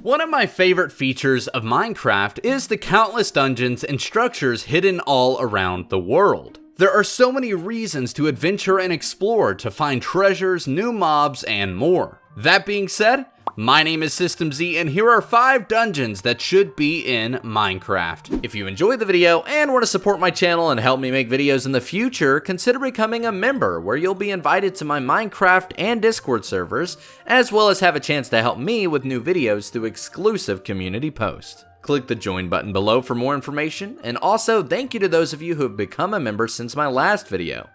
One of my favorite features of Minecraft is the countless dungeons and structures hidden all around the world. There are so many reasons to adventure and explore to find treasures, new mobs, and more. That being said, my name is System Z, and here are 5 dungeons that should be in Minecraft. If you enjoyed the video and want to support my channel and help me make videos in the future, consider becoming a member, where you'll be invited to my Minecraft and Discord servers, as well as have a chance to help me with new videos through exclusive community posts. Click the join button below for more information, and also thank you to those of you who have become a member since my last video.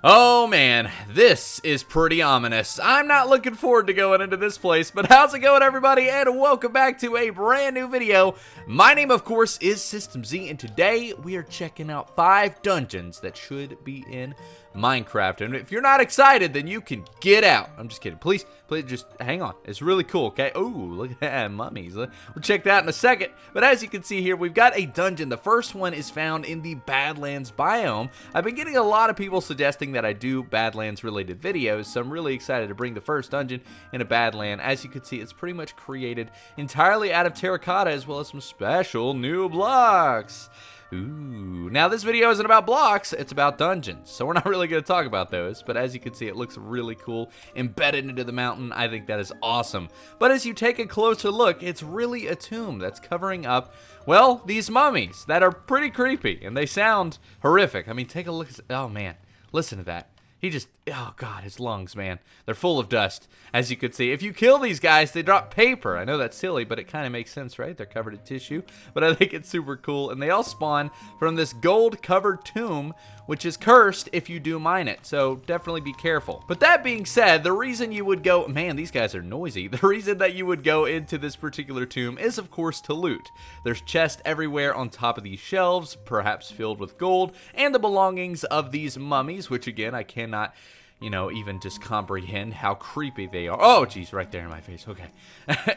Oh man, this is pretty ominous. I'm not looking forward to going into this place, but how's it going, everybody, and welcome back to a brand new video. My name, of course, is System Z, and today we are checking out 5 dungeons that should be in Minecraft. And if you're not excited, then you can get out. I'm just kidding. Please just hang on. It's really cool, okay? Oh, look at that, mummies. We'll check that in a second. But as you can see here, we've got a dungeon. The first one is found in the Badlands biome. I've been getting a lot of people suggesting that I do Badlands related videos, so I'm really excited to bring the first dungeon in a Badland. As you can see, it's pretty much created entirely out of terracotta, as well as some special new blocks. Ooh, now this video isn't about blocks, it's about dungeons, so we're not really going to talk about those, but as you can see, it looks really cool, embedded into the mountain. I think that is awesome. But as you take a closer look, it's really a tomb that's covering up, well, these mummies that are pretty creepy, and they sound horrific. I mean, take a look. Oh man, listen to that. He just, oh god, his lungs, man. They're full of dust, as you could see. If you kill these guys, they drop paper. I know that's silly, but it kind of makes sense, right? They're covered in tissue, but I think it's super cool. And they all spawn from this gold-covered tomb, which is cursed if you do mine it, so definitely be careful. But that being said, the reason you would go, man, these guys are noisy. The reason that you would go into this particular tomb is, of course, to loot. There's chests everywhere on top of these shelves, perhaps filled with gold, and the belongings of these mummies, which again, I cannot, you know, even just comprehend how creepy they are. Oh, geez, right there in my face. Okay.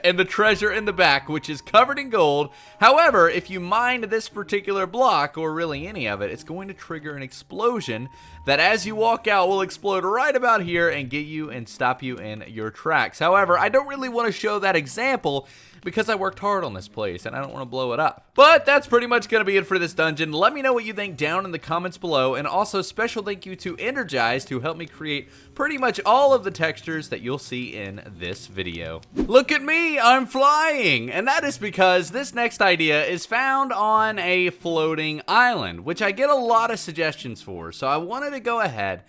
And the treasure in the back, which is covered in gold. However, if you mine this particular block, or really any of it, it's going to trigger an explosion that as you walk out will explode right about here and get you and stop you in your tracks. However, I don't really want to show that example because I worked hard on this place and I don't want to blow it up. But that's pretty much going to be it for this dungeon. Let me know what you think down in the comments below, and also special thank you to Endergized, who helped me create pretty much all of the textures that you'll see in this video. Look at me, I'm flying! And that is because this next idea is found on a floating island, which I get a lot of suggestions for, so I wanted to go ahead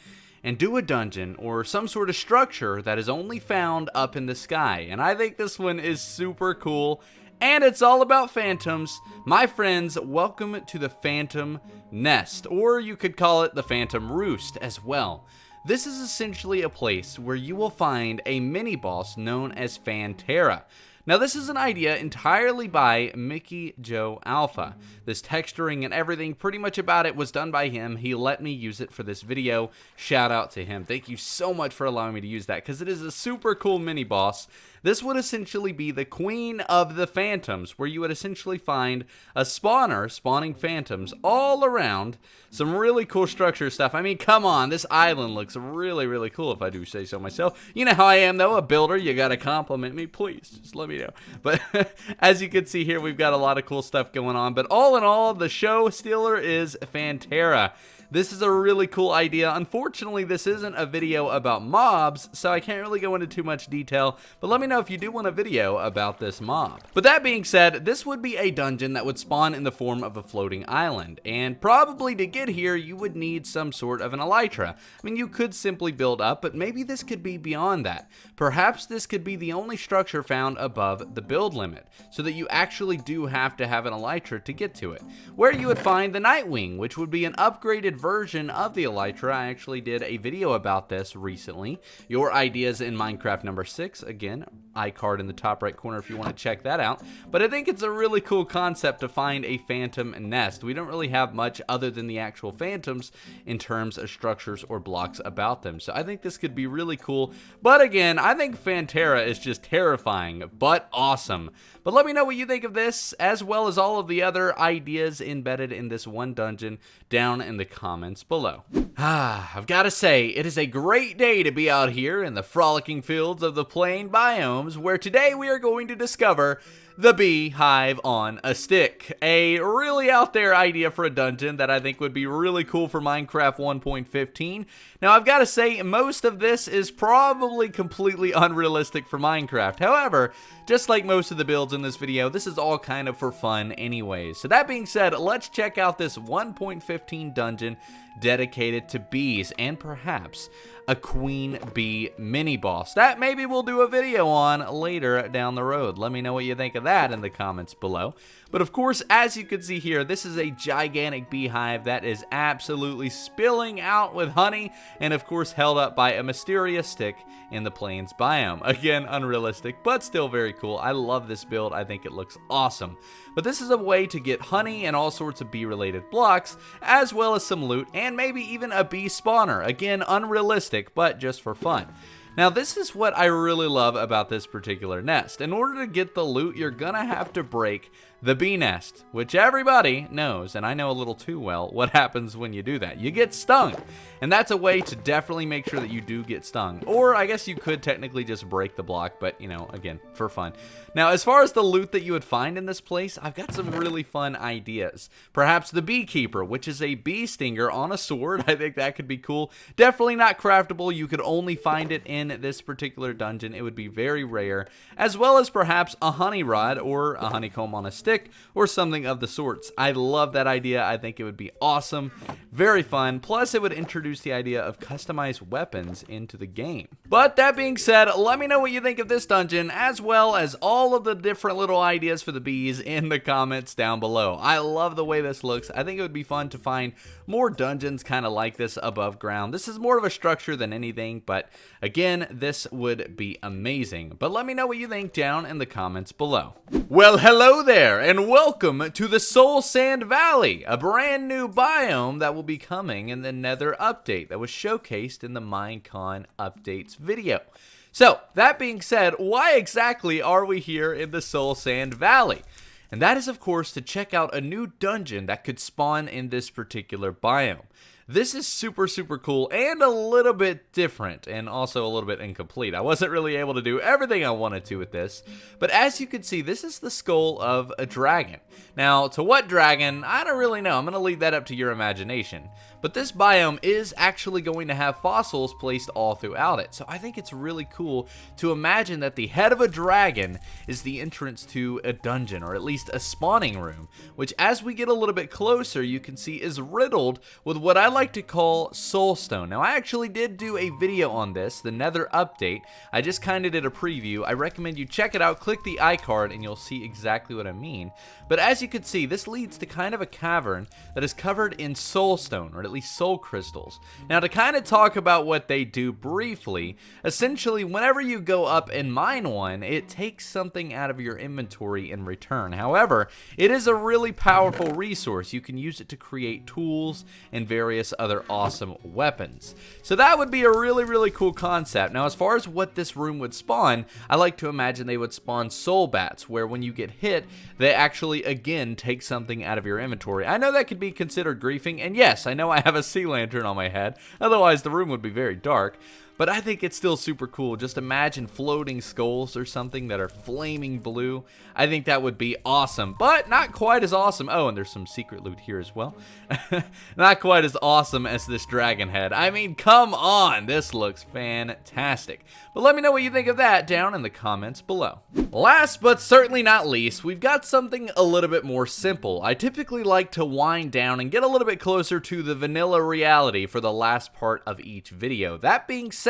and do a dungeon or some sort of structure that is only found up in the sky. And I think this one is super cool, and it's all about phantoms. My friends, welcome to the Phantom Nest, or you could call it the Phantom Roost as well. This is essentially a place where you will find a mini-boss known as Phanterra. Now, this is an idea entirely by Mickey Joe Alpha. This texturing and everything pretty much about it was done by him. He let me use it for this video. Shout out to him. Thank you so much for allowing me to use that, because it is a super cool mini boss. This would essentially be the queen of the phantoms, where you would essentially find a spawner spawning phantoms all around. Some really cool structure stuff. I mean, come on, this island looks really, really cool, if I do say so myself. You know how I am, though, a builder. You gotta compliment me, please. Just let me know. But as you can see here, we've got a lot of cool stuff going on. But all in all, the show stealer is Phanterra. This is a really cool idea. Unfortunately, this isn't a video about mobs, so I can't really go into too much detail, but let me know if you do want a video about this mob. But that being said, this would be a dungeon that would spawn in the form of a floating island, and probably to get here, you would need some sort of an elytra. I mean, you could simply build up, but maybe this could be beyond that. Perhaps this could be the only structure found above the build limit, so that you actually do have to have an elytra to get to it. Where you would find the Nightwing, which would be an upgraded version of the elytra. I actually did a video about this recently. Your ideas in Minecraft number 6. Again, iCard in the top right corner if you want to check that out. But I think it's a really cool concept to find a phantom nest. We don't really have much other than the actual phantoms in terms of structures or blocks about them. So I think this could be really cool. But again, I think Phanterra is just terrifying, but awesome. But let me know what you think of this, as well as all of the other ideas embedded in this one dungeon down in the comments comments below. I've got to say, it is a great day to be out here in the frolicking fields of the plain biomes, where today we are going to discover the Beehive on a Stick. A really out there idea for a dungeon that I think would be really cool for Minecraft 1.15. Now, I've got to say, most of this is probably completely unrealistic for Minecraft. However, just like most of the builds in this video, this is all kind of for fun anyways. So that being said, let's check out this 1.15 dungeon dedicated to bees and perhaps a queen bee mini boss that maybe we'll do a video on later down the road. Let me know what you think of that in the comments below. But of course, as you can see here, this is a gigantic beehive that is absolutely spilling out with honey and of course held up by a mysterious stick in the plains biome. Again, unrealistic, but still very cool. I love this build. I think it looks awesome. But this is a way to get honey and all sorts of bee-related blocks, as well as some loot and maybe even a bee spawner. Again, unrealistic, but just for fun. Now, this is what I really love about this particular nest. In order to get the loot, you're gonna have to break the bee nest, which everybody knows, and I know a little too well, what happens when you do that. You get stung, and that's a way to definitely make sure that you do get stung. Or I guess you could technically just break the block, but you know, again, for fun. Now, as far as the loot that you would find in this place, I've got some really fun ideas. Perhaps the beekeeper, which is a bee stinger on a sword. I think that could be cool. Definitely not craftable. You could only find it in this particular dungeon. It would be very rare, as well as perhaps a honey rod or a honeycomb on a stick or something of the sorts. I love that idea. I think it would be awesome, very fun, plus it would introduce the idea of customized weapons into the game. But that being said, let me know what you think of this dungeon, as well as all of the different little ideas for the bees in the comments down below. I love the way this looks. I think it would be fun to find more dungeons kind of like this above ground. This is more of a structure than anything, but again, this would be amazing. But let me know what you think down in the comments below. Well, hello there, and welcome to the Soul Sand Valley, a brand new biome that will be coming in the Nether update that was showcased in the Minecon updates video. So, that being said, why exactly are we here in the Soul Sand Valley? And that is, of course, to check out a new dungeon that could spawn in this particular biome. This is super, super cool and a little bit different and also a little bit incomplete. I wasn't really able to do everything I wanted to with this, but as you can see, this is the skull of a dragon. Now, to what dragon? I don't really know. I'm going to leave that up to your imagination. But this biome is actually going to have fossils placed all throughout it. So I think it's really cool to imagine that the head of a dragon is the entrance to a dungeon, or at least a spawning room, which as we get a little bit closer, you can see is riddled with what I like to call soulstone. Now, I actually did do a video on this, the Nether update. I just kind of did a preview. I recommend you check it out, click the iCard, and you'll see exactly what I mean. But as you can see, this leads to kind of a cavern that is covered in soulstone, or at least soul crystals. Now, to kind of talk about what they do briefly, essentially whenever you go up and mine one, it takes something out of your inventory in return. However, it is a really powerful resource. You can use it to create tools and various other awesome weapons. So that would be a really, really cool concept. Now, as far as what this room would spawn, I like to imagine they would spawn soul bats, where when you get hit, they actually again take something out of your inventory. I know that could be considered griefing, and yes, I know I have a sea lantern on my head, otherwise the room would be very dark. But I think it's still super cool. Just imagine floating skulls or something that are flaming blue. I think that would be awesome, but not quite as awesome. Oh, and there's some secret loot here as well. Not quite as awesome as this dragon head. I mean, come on, this looks fantastic. But let me know what you think of that down in the comments below. Last but certainly not least, we've got something a little bit more simple. I typically like to wind down and get a little bit closer to the vanilla reality for the last part of each video. That being said,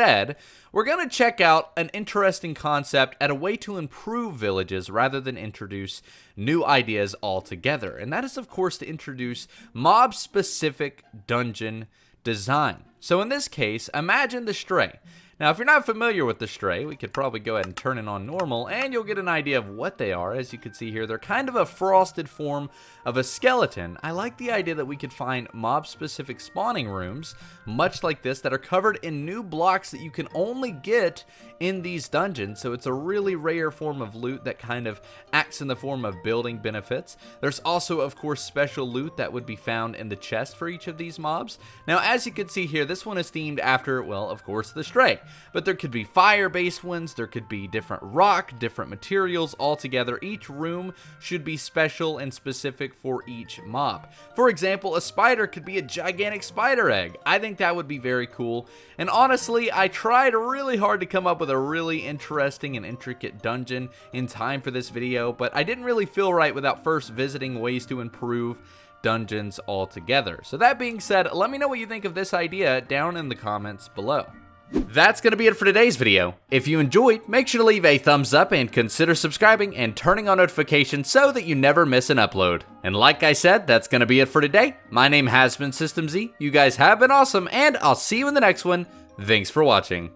we're going to check out an interesting concept and a way to improve villages rather than introduce new ideas altogether. And that is, of course, to introduce mob-specific dungeon design. So in this case, imagine the Stray. Now, if you're not familiar with the stray, we could probably go ahead and turn it on normal, and you'll get an idea of what they are. As you can see here, they're kind of a frosted form of a skeleton. I like the idea that we could find mob-specific spawning rooms, much like this, that are covered in new blocks that you can only get in these dungeons. So it's a really rare form of loot that kind of acts in the form of building benefits. There's also, of course, special loot that would be found in the chest for each of these mobs. Now, as you can see here, this one is themed after, well, of course, the stray. But there could be fire-based ones, there could be different rock, different materials altogether. Each room should be special and specific for each mob. For example, a spider could be a gigantic spider egg. I think that would be very cool. And honestly, I tried really hard to come up with a really interesting and intricate dungeon in time for this video, but I didn't really feel right without first visiting ways to improve dungeons altogether. So that being said, let me know what you think of this idea down in the comments below. That's going to be it for today's video. If you enjoyed, make sure to leave a thumbs up and consider subscribing and turning on notifications so that you never miss an upload. And like I said, that's going to be it for today. My name has been System Z. You guys have been awesome, and I'll see you in the next one. Thanks for watching.